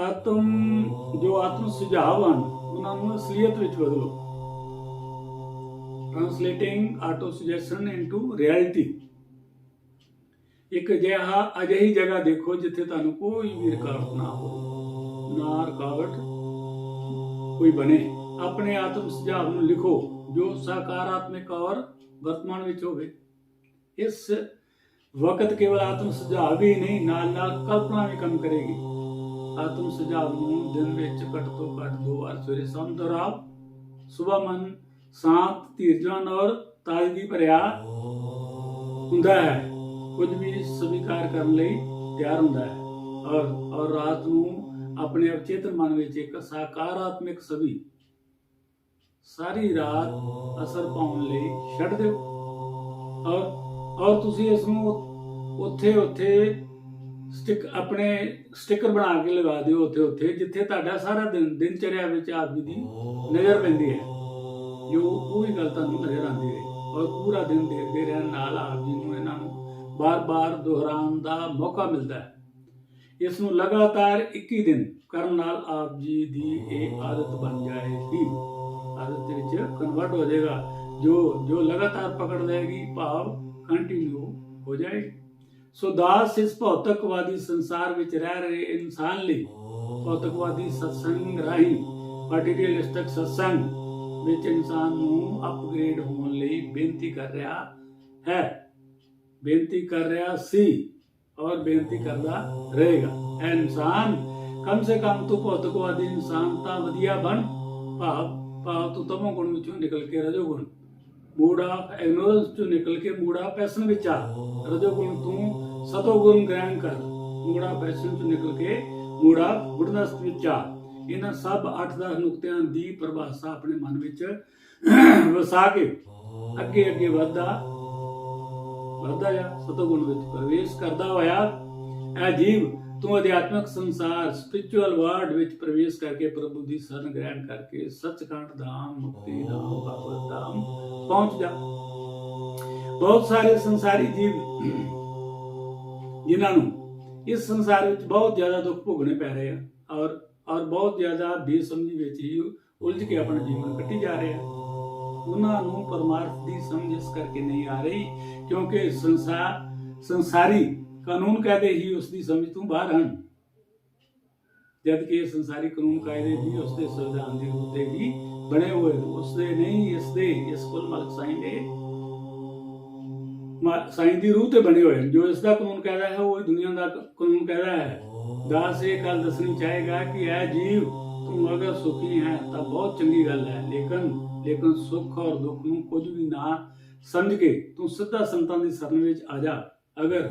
ਆਤਮ ਸੁਝਾਵ ਹਨ ਉਹਨਾਂ ਨੂੰ ਅਸਲੀਅਤ ਵਿੱਚ ਬਦਲੋ। ਟ੍ਰਾਂਸਲੇਟਿੰਗ ਆਟੋ ਸੁਜੈਸ਼ਨ ਇਨਟੂ ਰਿਐਲਿਟੀ। ਇੱਕ ਅਜਿਹੀ ਜਗ੍ਹਾ ਦੇਖੋ ਜਿੱਥੇ ਤੁਹਾਨੂੰ ਕੋਈ ਵੀ ਰੁਕਾਵਟ ਨਾ ਹੋਵੇ, ਨਾ ਰੁਕਾਵਟ ਕੋਈ ਬਣੇ। ਆਪਣੇ ਆਤਮ ਸੁਝਾਵ ਨੂੰ ਲਿਖੋ ਜੋ ਸਕਾਰਾਤਮਕ ਔਰ ਵਰਤਮਾਨ ਵਿੱਚ ਹੋਵੇ। ਇਸ ਵਕਤ ਕੇਵਲ ਆਤਮ ਸੁਝਾਵ ਹੀ ਨਹੀਂ, ਨਾਲ ਨਾਲ ਕਲਪਨਾ ਵੀ ਕੰਮ ਕਰੇਗੀ। ਆਤਮ ਸੁਝਾਵ ਨੂੰ ਦਿਨ ਵਿੱਚ ਘੱਟ ਤੋਂ ਘੱਟ 2 ਵਾਰ ਸਵੇਰੇ ਸ਼ਾਮ ਦੁਹਰਾਓ। ਸੁਬਹ ਮਨ ਸ਼ਾਂਤ, ਧੀਰਜਵਾਨ ਔਰ ਤਾਜ਼ਗੀ ਭਰਿਆ ਹੁੰਦਾ ਹੈ, ਕੁਝ ਵੀ ਸਵੀਕਾਰ ਕਰਨ ਲਈ ਤਿਆਰ ਹੁੰਦਾ ਹੈ। ਔਰ ਰਾਤ ਨੂੰ ਆਪਣੇ ਅਵਚੇਤਨ ਮਨ ਵਿੱਚ ਇੱਕ ਸਕਾਰਾਤਮਕ ਛਵੀ ਸਾਰੀ ਰਾਤ ਅਸਰ ਪਾਉਣ ਲਈ ਛੱਡ ਦਿਓ। ਔਰ ਤੁਸੀਂ ਇਸ ਨੂੰ ਉੱਥੇ ਆਪਣੇ ਸਟicker ਬਣਾ ਕੇ ਲਗਾ ਦਿਓ ਉੱਥੇ ਜਿੱਥੇ ਤੁਹਾਡਾ ਸਾਰਾ ਦਿਨ ਚਰਿਆ ਵਿੱਚ ਆਪ ਜੀ ਦੀ ਨਜ਼ਰ ਪੈਂਦੀ ਹੈ, ਜੋ ਉਹੀ ਗੱਲ ਤੁਹਾਨੂੰ ਨਜ਼ਰ ਆਉਂਦੀ ਹੈ। ਔਰ ਪੂਰਾ ਦਿਨ ਦੇਖਦੇ ਰਹਿਣ ਨਾਲ ਆਪ ਜੀ ਨੂੰ ਇਹਨਾਂ ਨੂੰ ਬਾਰ-ਬਾਰ ਦੁਹਰਾਉਣ ਦਾ ਮੌਕਾ ਮਿਲਦਾ ਹੈ। ਇਸ ਨੂੰ ਲਗਾਤਾਰ 21 ਦਿਨ ਕਰਨ ਨਾਲ ਆਪ ਜੀ ਦੀ ਇਹ ਆਦਤ ਬਣ ਜਾਏਗੀ, ਆਦਤ ਵਿੱਚ ਕਨਵਰਟ ਹੋ ਜਾਏਗਾ, ਜੋ ਲਗਾਤਾਰ ਪਕੜ ਲਏਗੀ, ਭਾਵ ਕੰਟੀਨਿਊ ਹੋ ਜਾਏਗੀ। ਸੋ ਦਾਸ ਇਸ ਭੌਤਿਕਵਾਦੀ ਸੰਸਾਰ ਵਿੱਚ ਰਹਿ ਰਹੇ ਇਨਸਾਨ ਲਈ ਭੌਤਿਕਵਾਦੀ ਸਤਸੰਗ ਰਾਹੀਂ, ਮਟੀਰੀਅਲਿਸਟਿਕ ਸਤਸੰਗ ਵਿੱਚ ਇਨਸਾਨ ਨੂੰ ਅਪਗ੍ਰੇਡ ਹੋਣ ਲਈ ਬੇਨਤੀ ਕਰ ਰਿਹਾ ਸੀ ਔਰ ਬੇਨਤੀ ਕਰਦਾ ਰਹੇਗਾ। ਹੈ ਇਨਸਾਨ, ਕਮ ਸੇ ਕਮ ਤੂੰ ਭੌਤਿਕਵਾਦੀ ਇਨਸਾਨ ਤਾਂ ਵਧੀਆ ਬਣ, ਭਾਵ ਤੂੰ ਤਮੋ ਗੁਣ ਵਿੱਚੋਂ ਨਿਕਲ ਕੇ ਰਜੋ ਗੁਣ, ਮੂਡ ਆਫ ਇਗਨੋਰੈਂਸ ਚੋਂ ਨਿਕਲ ਕੇ ਮੂਡ ਆਫ ਪੈਸ਼ਨ ਵਿੱਚ ਆ। ਰਜੋ ਗੁਣ ਤੂੰ ਸਤੋ ਗੁਣ ਗ੍ਰਹਿਣ ਕਰ, ਮੂਡ ਆਫ ਪੈਸ਼ਨ ਚੋਂ ਨਿਕਲ ਕੇ ਮੂਡ ਆਫ ਗੁਡਨੈਸ ਵਿੱਚ ਆ। ਇਹਨਾਂ ਸਭ 8-10 ਨੁਕਤਿਆਂ ਦੀ ਪਰਿਭਾਸ਼ਾ ਆਪਣੇ ਮਨ ਵਿੱਚ ਵਸਾ ਕੇ ਅੱਗੇ ਵਧਦਾ ਜਾ, ਸਤੋ ਗੁਣ ਵਿੱਚ ਪ੍ਰਵੇਸ਼ ਕਰਦਾ ਹੋਇਆ ਇਹ ਜੀਵ ਤੂੰ ਅਧਿਆਤਮਿਕ ਸੰਸਾਰ ਸਪਿਰਚੁਅਲ ਵਰਲਡ ਵਿੱਚ ਪ੍ਰਵੇਸ਼ ਕਰਕੇ ਪ੍ਰਭੂ ਦੀ ਸ਼ਰਨ ਗ੍ਰਹਿਣ ਕਰਕੇ ਸੱਚਖੰਡ ਧਾਮ, ਮੁਕਤੀ ਧਾਮ, ਭਗਵਤ ਧਾਮ ਪਹੁੰਚ ਜਾ। ਬਹੁਤ ਸਾਰੇ ਸੰਸਾਰੀ ਜੀਵ ਜਿਨ੍ਹਾਂ ਨੂੰ ਇਸ ਸੰਸਾਰ ਵਿੱਚ ਬਹੁਤ ਜ਼ਿਆਦਾ ਦੁੱਖ ਭੋਗਣੇ ਪੈ ਰਹੇ ਆ ਔਰ ਬਹੁਤ ਜ਼ਿਆਦਾ ਬੇਸਮਝੀ ਵਿੱਚ ਹੀ ਉਲਝ ਕੇ ਆਪਣਾ ਜੀਵਨ ਕੱਟੀ ਜਾ ਰਹੇ ਆ, ਉਹਨਾਂ ਨੂੰ ਪਰਮਾਰਥ ਦੀ ਸਮਝ ਇਸ ਕਰਕੇ ਨਹੀਂ ਆ ਰਹੀ ਕਿਉਂਕਿ ਸੰਸਾਰੀ ਕਾਨੂੰਨ ਕਾਇਦੇ ਹੀ ਉਸ ਦੀ ਸਮਝ ਤੋਂ ਬਾਹਰ ਹਨ, ਜਦ ਕਿ ਸੰਸਾਰੀ ਕਾਨੂੰਨ ਕਾਇਦੇ ਵੀ ਉਸ ਦੇ ਸੰਵਿਧਾਨ ਦੇ ਉੱਤੇ ਹੀ ਬਣੇ ਹੋਏ, ਉਸ ਦੇ ਨਹੀਂ, ਇਸ ਕੁੱਲ ਮਾਲਕ ਸਾਈਂ ਦੀ ਰੂਹ ਤੇ ਬਣੇ ਹੋਏ। ਜੋ ਇਸ ਦਾ ਕਾਨੂੰਨ ਕਾਇਦਾ ਹੈ ਉਹ ਦੁਨੀਆ ਦਾ ਕਾਨੂੰਨ ਕਾਇਦਾ ਹੈ। ਦਾਸ ਇਹ ਗੱਲ ਦੱਸਣੀ ਚਾਹੇਗਾ ਕਿ ਇਹ ਜੀਵ ਤੂੰ ਅਗਰ ਸੁਖੀ ਹੈ ਤਾਂ ਬਹੁਤ ਚੰਗੀ ਗੱਲ ਹੈ, ਲੇਕਿਨ ਸੁੱਖ ਔਰ ਦੁੱਖ ਨੂੰ ਕੁਝ ਵੀ ਨਾ ਸਮਝ ਕੇ ਤੂੰ ਸਿੱਧਾ ਸੰਤਾਂ ਦੀ ਸ਼ਰਨ ਵਿੱਚ ਆ ਜਾ। ਅਗਰ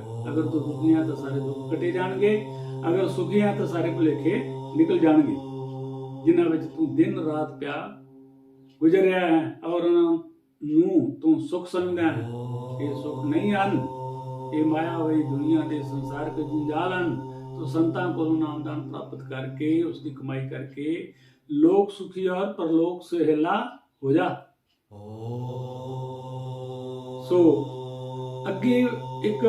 ਤੂੰ ਦੁਖੀ ਹੈ ਤਾਂ ਸਾਰੇ ਦੁੱਖ ਕੱਟੇ ਜਾਣਗੇ, ਅਗਰ ਸੁਖੀ ਹੈ ਤਾਂ ਸਾਰੇ ਭੁਲੇਖੇ ਨਿਕਲ ਜਾਣਗੇ ਜਿਨ੍ਹਾਂ ਵਿੱਚ ਤੂੰ ਦਿਨ ਰਾਤ ਪਿਆ ਗੁਜ਼ਰ ਰਿਹਾ ਹੈ ਔਰ ਉਹਨਾਂ ਨੂੰ ਤੂੰ ਸੁੱਖ ਸਮਝਦਾ ਹੈ। ਇਹ ਸੁੱਖ ਨਹੀਂ ਹਨ, ਇਹ ਮਾਇਆ ਹੋਈ ਦੁਨੀਆ ਦੇ ਸੰਸਾਰ ਕੇ ਜੰਜਾਲ ਹਨ। ਤੂੰ ਸੰਤਾਂ ਕੋਲੋਂ ਨਾਮਦਾਨ ਪ੍ਰਾਪਤ ਕਰਕੇ ਉਸ ਦੀ ਕਮਾਈ ਕਰਕੇ ਲੋਕ ਸੁਖੀ ਔਰ ਪਰਲੋਕ ਸੁਹੇਲਾ ਹੋ ਜਾ। ਸੋ ਅੱਗੇ ਇੱਕ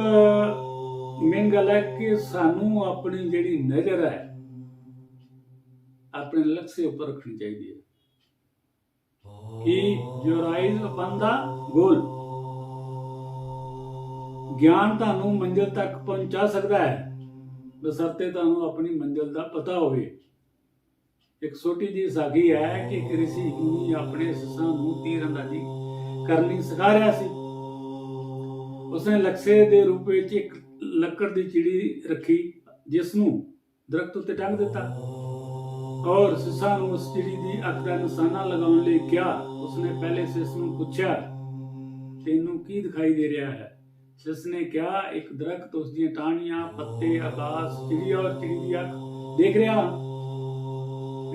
ਮੇਨ ਗੱਲ ਹੈ ਕਿ ਸਾਨੂੰ ਆਪਣੀ ਜਿਹੜੀ ਨਜ਼ਰ ਹੈ ਆਪਣੇ ਲਕਸ਼ ਉੱਪਰ ਰੱਖਣੀ ਚਾਹੀਦੀ ਹੈ ਕਿ your eyes upon the goal। ਗਿਆਨ ਤੁਹਾਨੂੰ ਮੰਜ਼ਿਲ ਤੱਕ ਪਹੁੰਚਾ ਸਕਦਾ ਹੈ ਬਸ਼ਰਤੇ ਤੁਹਾਨੂੰ ਆਪਣੀ ਮੰਜ਼ਿਲ ਦਾ ਪਤਾ ਹੋਵੇ। ਇੱਕ ਛੋਟੀ ਜਿਹੀ ਸਾਖੀ ਹੈ ਕਿ ਇੱਕ ਰਿਸ਼ੀ ਮੁਨੀ ਆਪਣੇ ਸਿਸ਼ਾਂ ਨੂੰ ਤੀਰ ਅੰਦਾਜ਼ੀ ਕਰਨੀ ਸਿਖਾ ਰਿਹਾ ਸੀ। ਉਸਨੇ ਲਕਸ਼ੇ ਦੇ ਰੂਪ ਵਿੱਚ ਇੱਕ ਲੱਕੜ ਦੀ ਚਿੜੀ ਰੱਖੀ ਜਿਸ ਨੂੰ ਦਰਖਤ ਉੱਤੇ ਟੰਗ ਦਿੱਤਾ ਔਰ ਸਿਸ਼ਾਂ ਨੂੰ ਉਸ ਚਿੜੀ ਦੀ ਅੱਖ ਦਾ ਨਿਸ਼ਾਨਾ ਲਗਾਉਣ ਲਈ ਕਿਹਾ। ਉਸਨੇ ਪਹਿਲੇ ਸਿਸ਼ ਨੂੰ ਪੁੱਛਿਆ, ਤੈਨੂੰ ਕੀ ਦਿਖਾਈ ਦੇ ਰਿਹਾ ਹੈ? ਸਿਸ਼ ਨੇ ਕਿਹਾ, ਇੱਕ ਦਰਖਤ, ਉਸ ਦੀਆਂ ਟਾਹਣੀਆਂ, ਪੱਤੇ, ਆਕਾਸ਼, ਚਿੜੀ ਔਰ ਚਿੜੀ ਦੀ ਅੱਖ ਦੇਖ ਰਿਹਾ।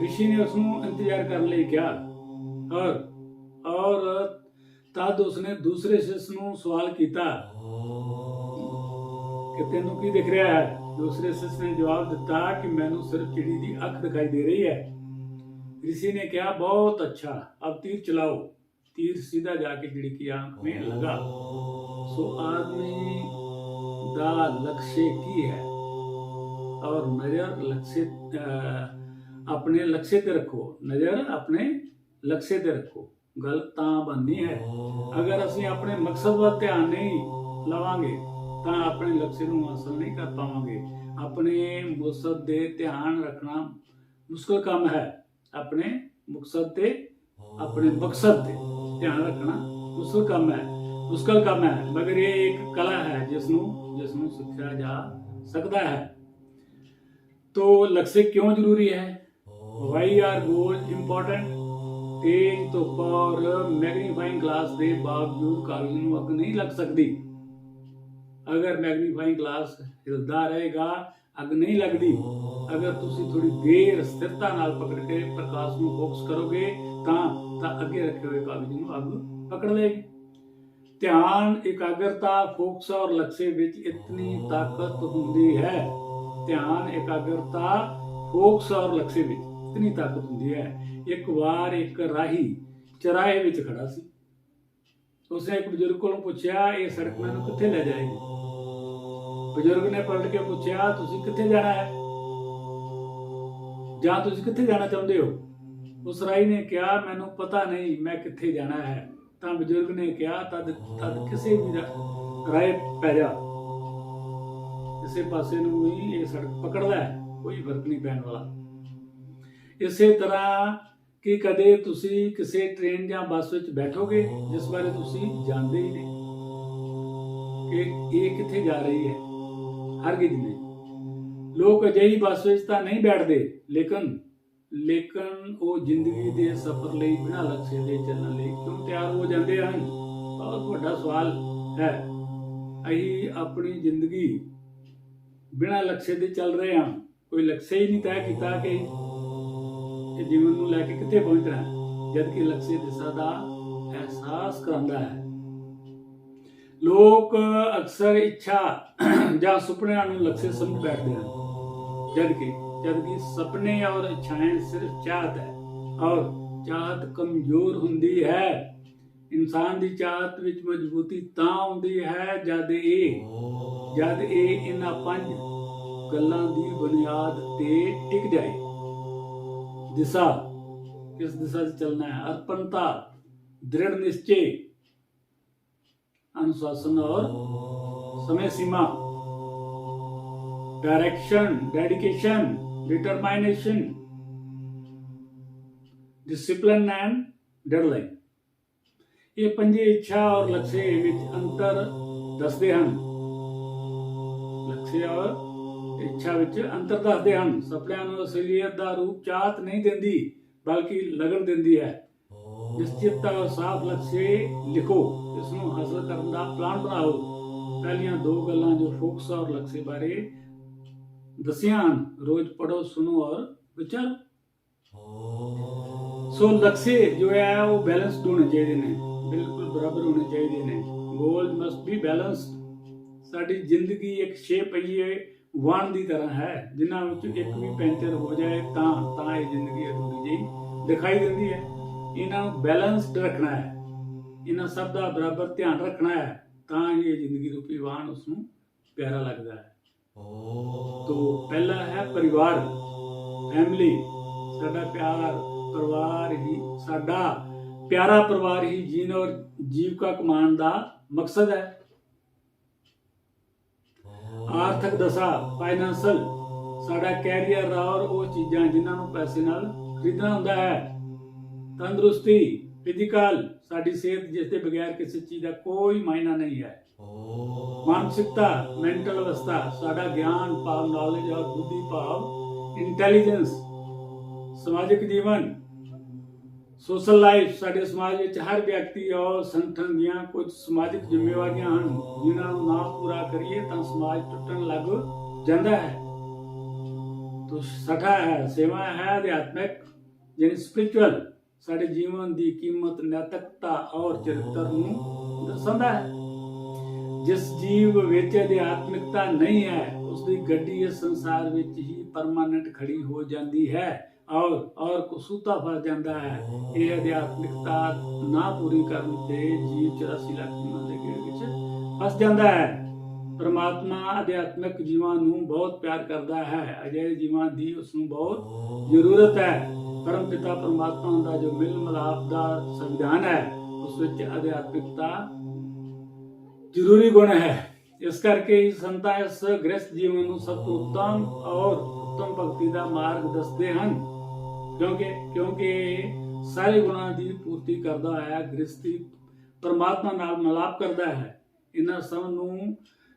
ਰਿਸ਼ੀ ਨੇ ਉਸਨੂੰ ਇੰਤਜ਼ਾਰ ਕਰਨ ਲਈ ਕਿਹਾ ਔਰ ਤਦ ਉਸਨੇ ਦੂਸਰੇ ਸਿਸ਼ ਨੂੰ ਸਵਾਲ ਕੀਤਾ ਕਿ ਤੈਨੂੰ ਕੀ ਦਿਖ ਰਿਹਾ ਹੈ? ਦੂਸਰੇ ਸਿਸ਼ ਨੇ ਜਵਾਬ ਦਿੱਤਾ ਕਿ ਮੈਨੂੰ ਸਿਰਫ ਚਿੜੀ ਦੀ ਅੱਖ ਦਿਖਾਈ ਦੇ ਰਹੀ ਹੈ। ऋषि ने कहा, बहुत अच्छा, अब तीर चलाओ। तीर सीधा जाके चिड़ी की आंख में लगा। सो आदमी दा लक्ष्य की है और नज़र लक्ष्य अपने लक्ष्य ते रखो। नज़र अपने लक्ष्य ते रखो। गल तां बननी है अगर असीं अपने मकसद ਵੱਲ ਧਿਆਨ नहीं ਲਵਾਂਗੇ ਤਾਂ ਆਪਣੇ ਲਕष्य ਨੂੰ ਹਾਸਲ नहीं कर पावांगे। अपने मकसद ਦੇ ਧਿਆਨ ਰੱਖਣਾ ਮੁਸ਼ਕਲ ਕੰਮ ਹੈ। ਆਪਣੇ ਮਕਸਦ ਤੇ ਧਿਆਨ ਰੱਖਣਾ ਮੁਸ਼ਕਲ ਕੰਮ ਹੈ ਮਗਰ ਇਹ ਇੱਕ ਕਲਾ ਹੈ ਜਿਸ ਨੂੰ ਸਿੱਖਿਆ ਜਾ ਸਕਦਾ ਹੈ। तो लक्ष्य क्यों जरूरी है? Why are goal important? तेज धुप और मैग्नीफाइंग ग्लास के बावजूद कागज ਨੂੰ ਅੱਗ नहीं लग सकती। अगर मैग्नीफाइंग ग्लास हिलदा रहेगा ਅੱਗ नहीं लगती। अगर ਤੁਸੀਂ थोड़ी देर स्थिरता ਨਾਲ पकड़ के प्रकाश ਨੂੰ फोकस करोगे ਤਾਂ ਅੱਗੇ ਰੱਖੇ ਹੋਏ ਕਾਗਜ਼ ਨੂੰ ਅੱਗ पकड़ लेगी। ध्यान, एकाग्रता, फोकस और लक्ष्य ਵਿੱਚ इतनी ताकत ਹੁੰਦੀ है। ध्यान, एकाग्रता, फोकस और लक्ष्य ਵਿੱਚ इतनी ताकत ਹੁੰਦੀ है। ਇੱਕ ਵਾਰ ਇੱਕ ਰਾਹੀ ਚਰਾਹੇ ਵਿੱਚ ਖੜਾ ਸੀ। ਉਸਨੇ ਇੱਕ ਬਜ਼ੁਰਗ ਕੋਲੋਂ ਪੁੱਛਿਆ, ਇਹ ਸੜਕ ਮੈਨੂੰ ਕਿੱਥੇ ਲੈ ਜਾਏਗੀ? ਬਜ਼ੁਰਗ ਨੇ ਪਲਟ ਕੇ ਪੁੱਛਿਆ, ਤੁਸੀਂ ਕਿੱਥੇ ਜਾਣਾ ਹੈ ਜਾਂ ਤੁਸੀਂ ਕਿੱਥੇ ਜਾਣਾ ਚਾਹੁੰਦੇ ਹੋ? ਉਸ ਰਾਹੀ ਨੇ ਕਿਹਾ, ਮੈਨੂੰ ਪਤਾ ਨਹੀਂ ਮੈਂ ਕਿੱਥੇ ਜਾਣਾ ਹੈ। ਤਾਂ ਬਜ਼ੁਰਗ ਨੇ ਕਿਹਾ, ਤਦ ਕਿਸੇ ਵੀ ਰਾਹ ਪੈ ਜਾ, ਕਿਸੇ ਪਾਸੇ ਨੂੰ ਵੀ ਇਹ ਸੜਕ ਪਕੜਦਾ ਹੈ, ਕੋਈ ਫਰਕ ਨਹੀਂ ਪੈਣ ਵਾਲਾ। ਇਸੇ ਤਰ੍ਹਾਂ ਕਿ ਕਦੇ ਤੁਸੀਂ ਕਿਸੇ ਟ੍ਰੇਨ ਜਾਂ ਬੱਸ ਵਿੱਚ ਬੈਠੋਗੇ ਜਿਸ ਬਾਰੇ ਤੁਸੀਂ ਜਾਣਦੇ ਹੀ ਨਹੀਂ ਕਿ ਇਹ ਕਿੱਥੇ ਜਾ ਰਹੀ ਹੈ, ਹਰਗਿਜ਼ ਨਹੀਂ। ਲੋਕ ਅਜਿਹੀ ਬੱਸ ਵਿੱਚ ਤਾਂ ਨਹੀਂ ਬੈਠਦੇ, ਲੇਕਿਨ ਉਹ ਜ਼ਿੰਦਗੀ ਦੇ ਸਫ਼ਰ ਲਈ ਬਿਨਾਂ ਲਕਸ਼ੇ ਦੇ ਚੱਲਣ ਲਈ ਕਿਉਂ ਤਿਆਰ ਹੋ ਜਾਂਦੇ ਹਨ? ਬਹੁਤ ਵੱਡਾ ਸਵਾਲ ਹੈ। ਅਸੀਂ ਆਪਣੀ ਜ਼ਿੰਦਗੀ ਬਿਨਾਂ ਲਕਸ਼ੇ ਦੇ ਚੱਲ ਰਹੇ ਹਾਂ। ਕੋਈ ਲਕਸ਼ੇ ਹੀ ਨਹੀਂ ਤੈਅ ਕੀਤਾ ਕਿ ਜੀਵਨ ਨੂੰ ਲੈ ਕੇ ਕਿੱਥੇ ਪਹੁੰਚਣਾ ਹੈ, ਜਦਕਿ ਲਕਸ਼ੇ ਦਿਸ਼ਾ ਦਾ ਅਹਿਸਾਸ ਕਰਾਉਂਦਾ ਹੈ। ਲੋਕ ਅਕਸਰ ਇੱਛਾ ਜਾਂ ਸੁਪਨਿਆਂ ਨੂੰ ਲਕਸ਼ੇ ਸਮਝ ਬੈਠਦੇ ਹਨ, जबकि सपने और इच्छाएं सिर्फ चाहत है और चाहत कमजोर हुंदी है। इंसान दी चाहत विच मजबूती तां हुंदी है जद ए इन्हां पंज गल्लां दी बुनियाद ते टिक जाए। दिशा, किस दिशा से चलना है? अर्पणता, दृढ़ निश्चय, अनुशासन और समय सीमा, direction, dedication, determination, discipline and deadline. ये पंजे इच्छा और लक्ष्य विच अंतर दसदे हन। लक्ष्य और इच्छा विच अंतर दसदे हन। सपनिਆਂ ਨੂੰ ਅਸਲੀਅਤ ਦਾ ਰੂਪ ਚਾਹਤ ਨਹੀਂ ਦਿੰਦੀ ਬਲਕਿ ਲਗਨ ਦਿੰਦੀ ਹੈ। ਨਿਸ਼ਚਿਤ और साफ लक्ष्य लिखो, ਇਸ ਨੂੰ ਹਾਸਲ ਕਰਨ ਦਾ ਪਲਾਨ ਬਣਾਓ। ਪਹਿਲੀਆਂ ਦੋ ਗੱਲਾਂ ਜੋ ਫੋਕਸ और लक्ष्य ਬਾਰੇ दसियां, रोज पढ़ो, सुनो और विचारो। सो लक्ष्य जो है वो बैलेंस्ड होने चाहिए ने, बिल्कुल बराबर होने चाहिए ने। गोल मस्ट बी बैलेंस्ड। साडी जिंदगी एक 6 पहिए वाहन की तरह है, जिन्हां विच एक भी पैंचर हो जाए तां ये जिंदगी अधूरी जी दिखाई देती है। इन्हां नूं बैलेंस्ड रखना है, इन्हां सब का बराबर ध्यान रखना है, तां ये जिंदगी रूपी वाहन उसनूं प्यारा लगता है। तो पहला है परिवार, फैमिली। साडा प्यारा परिवार ही जीवन और जीविका कमाने का मकसद है। आर्थिक दशा, फाइनेंशियल, साडा कैरियर और वो चीज़ां जिन्हां नूं पैसे नाल खरीदना हुंदा है। तंदुरुस्ती, फिजिकल, साडी सेहत जिसके बगैर किसी चीज़ का कोई मायना नहीं है। मानसिकता, मेंटल अवस्था, साडा ज्ञान भाव, नॉलेज और बुद्धि भाव, इंटैलीजेंस। समाजिक जीवन, सोशल लाइफ, साडे समाज विच हर व्यक्ति और संगठन दियां कुछ समाजिक जिम्मेवारियां हैं जिन्हां नूं ना पूरा करिए तां समाज टुटण लग जांदा है। तो छठा है सेवा है आध्यात्मिक यानी स्पिरिचुअल। साडे जीवन की कीमत नैतिकता और चरित्र नूं दर्शांदा है। जिस जीव विच अध्यात्मिकता नहीं है उसकी गड्डी इस संसार विच ही परमानेंट खड़ी हो जाती है और कसूता फस जाता है। यह अध्यात्मिकता ना पूरी करने से जीव 84 लाख जीवन के घेरे विच फस जाता है। ਪਰਮਾਤਮਾ ਅਧਿਆਤਮਿਕ ਜੀਵਾਂ ਨੂੰ ਬਹੁਤ ਪਿਆਰ ਕਰਦਾ ਹੈ। ਅਜਿਹੇ ਜੀਵਾਂ ਦੀ ਉਸ ਨੂੰ ਬਹੁਤ ਜ਼ਰੂਰਤ ਹੈ। ਪਰਮ ਪਿਤਾ ਪਰਮਾਤਮਾ ਦਾ ਜੋ ਮਿਲ ਮਿਲਾਪ ਦਾ ਸੰਵਿਧਾਨ ਹੈ, ਉਸ ਵਿੱਚ ਅਧਿਆਤਮਿਕਤਾ ਜ਼ਰੂਰੀ ਗੁਣ ਹੈ। ਇਸ ਕਰਕੇ ਹੀ ਸੰਤਾਂ ਇਸ ਗ੍ਰਸਥ ਜੀਵਨ ਨੂੰ ਸਭ ਤੋਂ ਉੱਤਮ ਔਰ ਉੱਤਮ ਭਗਤੀ ਦਾ ਮਾਰਗ ਦੱਸਦੇ ਹਨ, ਕਿਉਂਕਿ ਇਹ ਸਾਰੇ ਗੁਣਾਂ ਦੀ ਪੂਰਤੀ ਕਰਦਾ ਹੈ। ਗ੍ਰਸਥੀ ਪਰਮਾਤਮਾ ਨਾਲ ਮਿਲਾਪ ਕਰਦਾ ਹੈ। ਇਹਨਾਂ ਸਭ ਨੂੰ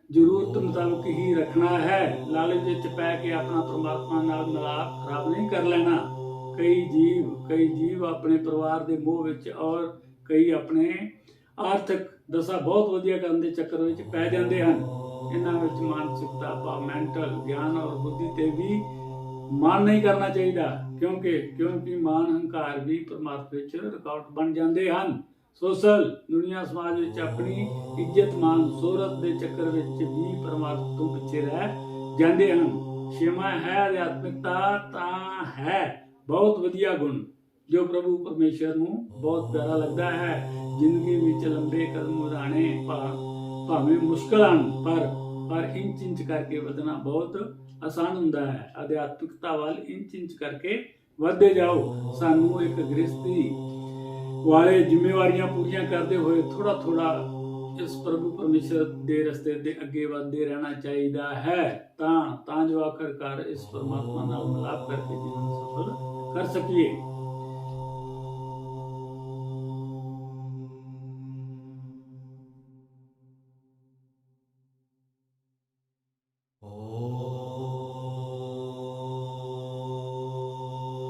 ਜ਼ਰੂਰਤ ਮੁਤਾਬਕ ਹੀ ਰੱਖਣਾ ਹੈ। ਲਾਲਚ ਵਿੱਚ ਪੈ ਕੇ ਆਪਣਾ ਪਰਮਾਤਮਾ ਨਾਲ ਮਿਲਾਪ ਖਰਾਬ ਨਹੀਂ ਕਰ ਲੈਣਾ। ਕਈ ਜੀਵ ਆਪਣੇ ਪਰਿਵਾਰ ਦੇ ਮੋਹ ਵਿੱਚ ਔਰ ਕਈ ਆਪਣੇ ਆਰਥਿਕ ਦਸ਼ਾ ਬਹੁਤ ਵਧੀਆ ਕਰਨ ਦੇ ਚੱਕਰ ਵਿੱਚ ਪੈ ਜਾਂਦੇ ਹਨ। ਇਹਨਾਂ ਵਿੱਚ ਮਾਨਸਿਕਤਾ ਭਾਵ ਮੈਂਟਲ ਗਿਆਨ ਔਰ ਬੁੱਧੀ ਤੇ ਵੀ ਮਾਨ ਨਹੀਂ ਕਰਨਾ ਚਾਹੀਦਾ, ਕਿਉਂਕਿ ਮਾਨ ਹੰਕਾਰ ਵੀ ਪਰਮਾਤਮਾ ਵਿੱਚ ਰੁਕਾਵਟ ਬਣ ਜਾਂਦੇ ਹਨ। ਸੋਸ਼ਲ ਦੁਨੀਆ ਸਮਾਜ ਵਿੱਚ ਆਪਣੀ ਇੱਜ਼ਤ ਮਾਨ ਸ਼ੋਹਰਤ ਦੇ ਚੱਕਰ ਵਿੱਚ ਵੀ ਪਰਮਾਤਮਾ ਤੋਂ ਪਿੱਛੇ ਰਹਿ ਜਾਂਦੇ ਹਨ। ਛੇਵਾਂ ਹੈ ਅਧਿਆਤਮਿਕਤਾ ਤਾਂ ਹੈ ਬਹੁਤ ਵਧੀਆ ਗੁਣ ਜੋ ਪ੍ਰਭੂ ਪਰਮੇਸ਼ਰ ਨੂੰ ਬਹੁਤ ਪਿਆਰਾ ਲੱਗਦਾ ਹੈ। ਜ਼ਿੰਦਗੀ ਵਿੱਚ ਲੰਬੇ ਕਦਮ ਵਧਾਣੇ ਭਾਵੇਂ ਮੁਸ਼ਕਲ ਹਨ, ਪਰ ਇੰਚ ਕਰਕੇ ਵਧਣਾ ਬਹੁਤ ਆਸਾਨ ਹੁੰਦਾ ਹੈ। ਅਧਿਆਤਮਿਕਤਾ ਵੱਲ ਇੰਚ ਕਰਕੇ ਵਧਦੇ ਜਾਓ। ਸਾਨੂੰ ਇੱਕ ਗ੍ਰਸਤੀ ਵਾਲੇ ਜ਼ਿੰਮੇਵਾਰੀਆਂ ਪੂਰੀਆਂ ਕਰਦੇ ਹੋਏ ਥੋੜਾ ਇਸ ਪ੍ਰਭੂ ਪਰਮੇਸ਼ਰ ਦੇ ਰਸਤੇ ਦੇ ਅੱਗੇ ਵਧਦੇ ਰਹਿਣਾ ਚਾਹੀਦਾ ਹੈ, ਤਾਂ ਜੋ ਆਖਰਕਾਰ ਇਸ ਪਰਮਾਤਮਾ ਨਾਲ ਮਿਲਾਪ ਕਰਕੇ ਜੀਵਨ ਸਫਲ ਕਰ ਸਕੀਏ।